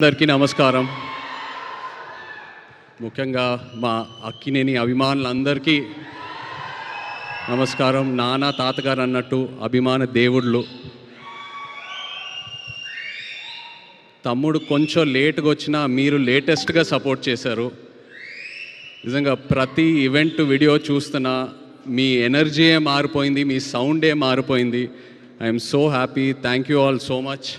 అందరికీ నమస్కారం. ముఖ్యంగా మా అక్కినేని అభిమానులందరికీ నమస్కారం. నాన్న తాతగారు అన్నట్టు అభిమాన దేవుళ్ళు. తమ్ముడు కొంచెం లేట్గా వచ్చినా మీరు లేటెస్ట్గా సపోర్ట్ చేశారు. నిజంగా ప్రతి ఈవెంట్ వీడియో చూస్తున్నా మీ ఎనర్జీయే మారిపోయింది, మీ సౌండే మారిపోయింది. I'm so happy. Thank you all so much.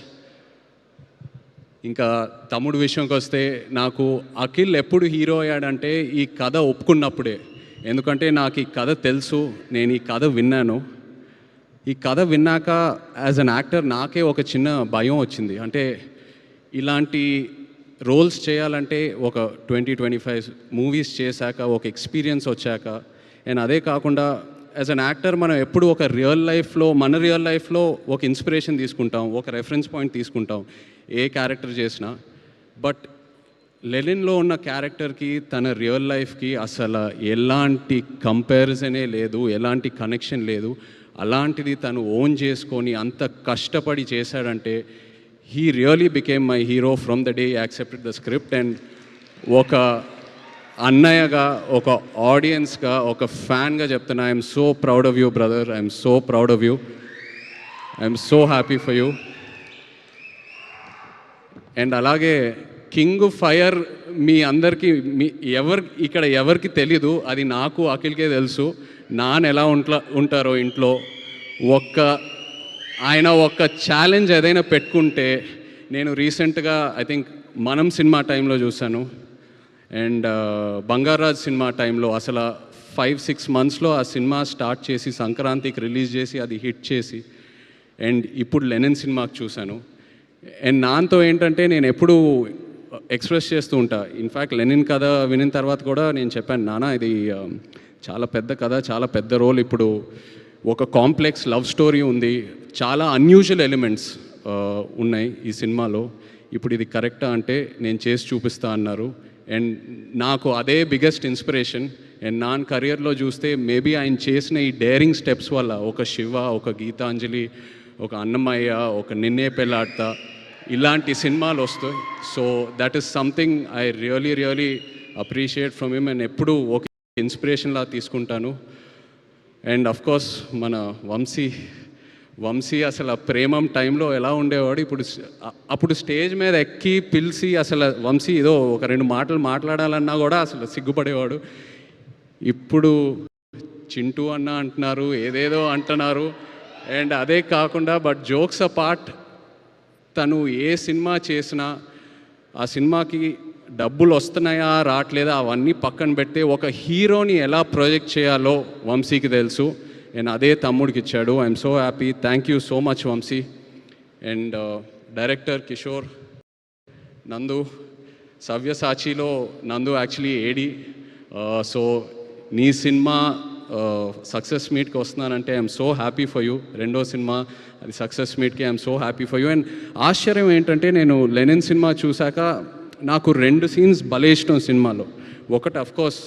ఇంకా తమ్ముడు విషయంకి వస్తే, నాకు అఖిల్ ఎప్పుడు హీరో అయ్యాడంటే ఈ కథ ఒప్పుకున్నప్పుడే. ఎందుకంటే నాకు ఈ కథ తెలుసు, నేను ఈ కథ విన్నాను. ఈ కథ విన్నాక యాజ్ అన్ యాక్టర్ నాకే ఒక చిన్న భయం వచ్చింది. అంటే ఇలాంటి రోల్స్ చేయాలంటే ఒక 20-25 మూవీస్ చేశాక, ఒక ఎక్స్పీరియన్స్ వచ్చాక, అండ్ అదే కాకుండా యాజ్ అన్ యాక్టర్ మనం ఎప్పుడు ఒక మన రియల్ లైఫ్లో ఒక ఇన్స్పిరేషన్ తీసుకుంటాం, ఒక రెఫరెన్స్ పాయింట్ తీసుకుంటాం ఏ క్యారెక్టర్ చేసినా. బట్ లెనిన్లో ఉన్న క్యారెక్టర్కి తన రియల్ లైఫ్కి అసలు ఎలాంటి కంపారిజనే లేదు, ఎలాంటి కనెక్షన్ లేదు. అలాంటిది తను ఓన్ చేసుకొని అంత కష్టపడి చేశాడంటే he really became my hero from the day accepted the script. And ఒక అన్నయ్యగా, ఒక ఆడియన్స్గా, ఒక ఫ్యాన్గా చెప్తున్నా, I'm so proud of you brother. I'm so proud of you. I'm so happy for you. And అలాగే కింగ్ ఫైర్ మీ అందరికీ ఇక్కడ ఎవరికి తెలీదు, అది నాకు అఖిల్కే తెలుసు. నాన్న ఎలా ఉంటారో ఇంట్లో. ఆయన ఒక్క ఛాలెంజ్ ఏదైనా పెట్టుకుంటే, నేను రీసెంట్గా ఐ థింక్ మనం సినిమా టైంలో చూశాను, అండ్ బంగారాజ్ సినిమా టైంలో అసలు 5-6 మంత్స్లో ఆ సినిమా స్టార్ట్ చేసి సంక్రాంతికి రిలీజ్ చేసి అది హిట్ చేసి, అండ్ ఇప్పుడు లెనిన్ సినిమాకి చూశాను. అండ్ నాన్నతో ఏంటంటే నేను ఎప్పుడూ ఎక్స్ప్రెస్ చేస్తూ ఉంటా. ఇన్ఫ్యాక్ట్ లెనిన్ కథ వినిన తర్వాత కూడా నేను చెప్పాను, నాన్న ఇది చాలా పెద్ద కథ, చాలా పెద్ద రోల్. ఇప్పుడు ఒక కాంప్లెక్స్ లవ్ స్టోరీ ఉంది, చాలా అన్యూజువల్ ఎలిమెంట్స్ ఉన్నాయి ఈ సినిమాలో. ఇప్పుడు ఇది కరెక్టా అంటే నేను చేసి చూపిస్తా అన్నారు. అండ్ నాకు అదే బిగ్గెస్ట్ ఇన్స్పిరేషన్. అండ్ నాన్న కెరియర్లో చూస్తే మేబీ ఆయన చేసిన ఈ డేరింగ్ స్టెప్స్ వల్ల ఒక శివ, ఒక గీతాంజలి, ఒక అన్నమయ్య, ఒక నిన్నే పెళ్ళాడతా, ఇలాంటి సినిమాలు వస్తాయి. So that is something I really appreciate from him. And ఎప్పుడూ ఒక ఇన్స్పిరేషన్లా తీసుకుంటాను. అండ్ అఫ్కోర్స్ మన వంశీ అసలు ప్రేమం టైంలో ఎలా ఉండేవాడు, అప్పుడు స్టేజ్ మీద ఎక్కి పిలిచి అసలు వంశీ ఏదో ఒక 2 మాటలు మాట్లాడాలన్నా కూడా అసలు సిగ్గుపడేవాడు. ఇప్పుడు చింటూ అన్న అంటున్నారు, ఏదేదో అంటున్నారు. అండ్ అదే కాకుండా బట్ జోక్స్ అపార్ట్, తను ఏ సినిమా చేసినా ఆ సినిమాకి డబ్బులు వస్తున్నాయా రావట్లేదా అవన్నీ పక్కన పెట్టి ఒక హీరోని ఎలా ప్రొజెక్ట్ చేయాలో వంశీకి తెలుసు. అండ్ అదే తమ్ముడికి ఇచ్చాడు. I'm so happy. Thank you so much Vamsi. And director Kishore, Nandu, సవ్యసాచిలో నందు యాక్చువల్లీ ఏడి. సో నీ సినిమా సక్సెస్ మీట్కి వస్తున్నానంటే I'm so happy for you. రెండో సినిమా అది సక్సెస్ మీట్కి I'm so happy for you. And ఆశ్చర్యం ఏంటంటే నేను లెనిన్ సినిమా చూశాక నాకు 2 సీన్స్ భలే ఇష్టం సినిమాలో. ఒకటి అఫ్కోర్స్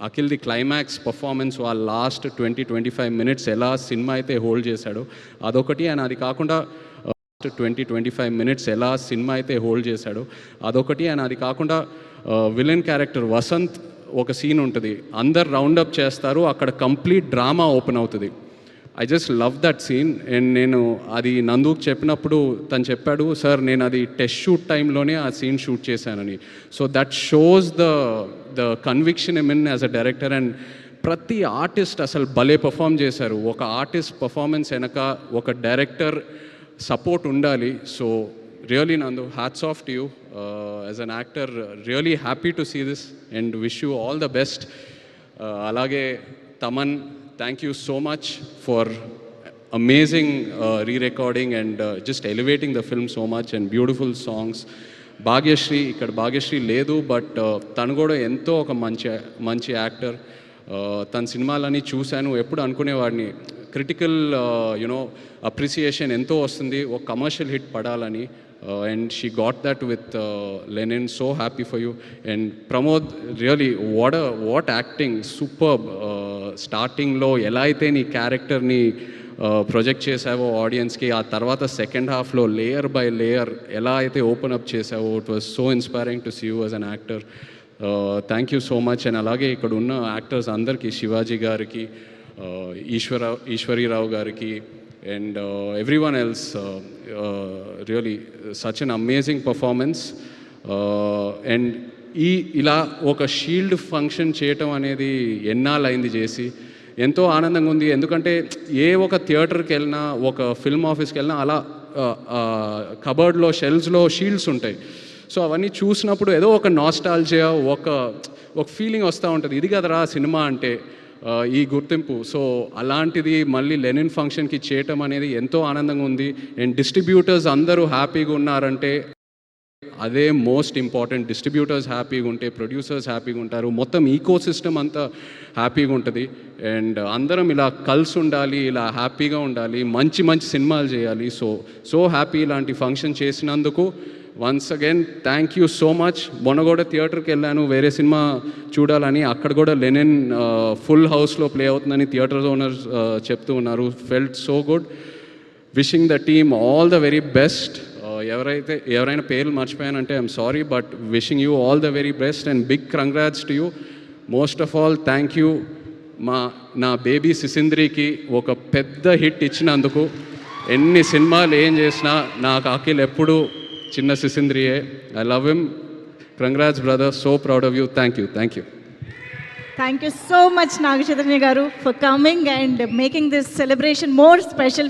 అఖిల్ది క్లైమాక్స్ పర్ఫార్మెన్స్, వాళ్ళ లాస్ట్ 20-25 మినిట్స్ ఎలా సినిమా అయితే హోల్డ్ చేశాడో అదొకటి. అండ్ అది కాకుండా 20-25 మినిట్స్ ఎలా సినిమా అయితే హోల్డ్ చేశాడో అదొకటి. అండ్ అది కాకుండా విలన్ క్యారెక్టర్ వసంత్ ఒక సీన్ ఉంటుంది, అందరు రౌండప్ చేస్తారు, అక్కడ కంప్లీట్ డ్రామా ఓపెన్ అవుతుంది. I just love that scene. And నేను అది నందుకు చెప్పినప్పుడు తను చెప్పాడు, సార్ నేను అది టెస్ట్ షూట్ టైంలోనే ఆ సీన్ షూట్ చేశానని. So that shows the conviction in as a director. And ప్రతి ఆర్టిస్ట్ అసలు భలే పర్ఫామ్ చేశారు. ఒక ఆర్టిస్ట్ పర్ఫార్మెన్స్ వెనక ఒక డైరెక్టర్ సపోర్ట్ ఉండాలి. So really Nandu, hats off to you as an actor. Really happy to see this and wish you all the best. అలాగే Thaman, thank you so much for amazing re-recording and just elevating the film so much and beautiful songs. Bhagyashree, ఇక్కడ భాగ్యశ్రీ లేదు, but తను కూడా ఎంతో ఒక మంచి actor. తన సినిమాలని చూశాను, ఎప్పుడు అనుకునేవాడిని క్రిటికల్ అప్రిసియేషన్ ఎంతో వస్తుంది ఒక కమర్షియల్ హిట్ పడాలని. and she got that with Lenin. So happy for you. And Pramod, really, what acting, superb. Starting lo ela aithe nee character ni project చేసావో ఆడియన్స్కి, ఆ తర్వాత సెకండ్ హాఫ్లో లేయర్ బై లేయర్ ఎలా అయితే ఓపెన్ అప్ చేసావో, it was so inspiring to see you as an actor. Thank you so much. And అలాగే ఇక్కడ ఉన్న యాక్టర్స్ అందరికీ, శివాజీ గారికి, ఈశ్వరీరావు గారికి, and everyone else, really such an amazing performance. And ఇలా ఒక షీల్డ్ ఫంక్షన్ చేయటం అనేది ఎన్నాళ్ళైంది చేసి, ఎంతో ఆనందంగా ఉంది. ఎందుకంటే ఏ ఒక థియేటర్కి వెళ్ళినా, ఒక ఫిల్మ్ ఆఫీస్కి వెళ్ళినా అలా కబర్డ్లో షెల్ఫ్స్లో షీల్డ్స్ ఉంటాయి. సో అవన్నీ చూసినప్పుడు ఏదో ఒక నాస్టాల్జియా, ఒక ఫీలింగ్ వస్తూ ఉంటుంది, ఇది కదరా సినిమా అంటే, ఈ గుర్తింపు. సో అలాంటిది మళ్ళీ లెనిన్ ఫంక్షన్కి చేయటం అనేది ఎంతో ఆనందంగా ఉంది. అండ్ డిస్ట్రిబ్యూటర్స్ అందరూ హ్యాపీగా ఉన్నారంటే అదే మోస్ట్ ఇంపార్టెంట్. డిస్ట్రిబ్యూటర్స్ హ్యాపీగా ఉంటే ప్రొడ్యూసర్స్ హ్యాపీగా ఉంటారు, మొత్తం ఈకో సిస్టమ్ అంతా హ్యాపీగా ఉంటుంది. అండ్ అందరం ఇలా కలిసి ఉండాలి, ఇలా హ్యాపీగా ఉండాలి, మంచి మంచి సినిమాలు చేయాలి. సో హ్యాపీ ఇలాంటి ఫంక్షన్ చేసినందుకు. Once again thank you so much. మొన్న కూడా థియేటర్కి వెళ్ళాను వేరే సినిమా చూడాలని, అక్కడ కూడా లెనిన్ ఫుల్ హౌస్లో ప్లే అవుతుందని థియేటర్ ఓనర్స్ చెప్తూ ఉన్నారు. Felt so good. Wishing the team all the very best. ఎవరైనా పేర్లు మర్చిపోయానంటే I'm sorry, but wishing you all the very best and big congrats to you. Most of all thank you నా baby సిసింద్రికి ఒక పెద్ద hit ఇచ్చినందుకు. ఎన్ని సినిమాలు ఏం చేసినా నాకు అఖిల్ ఎప్పుడు చిన్న సిసింద్రియే. I love him. Congrats brother, so proud of you. Thank you. Thank you so much, Naga Chaitanya garu, for coming and making this celebration more special for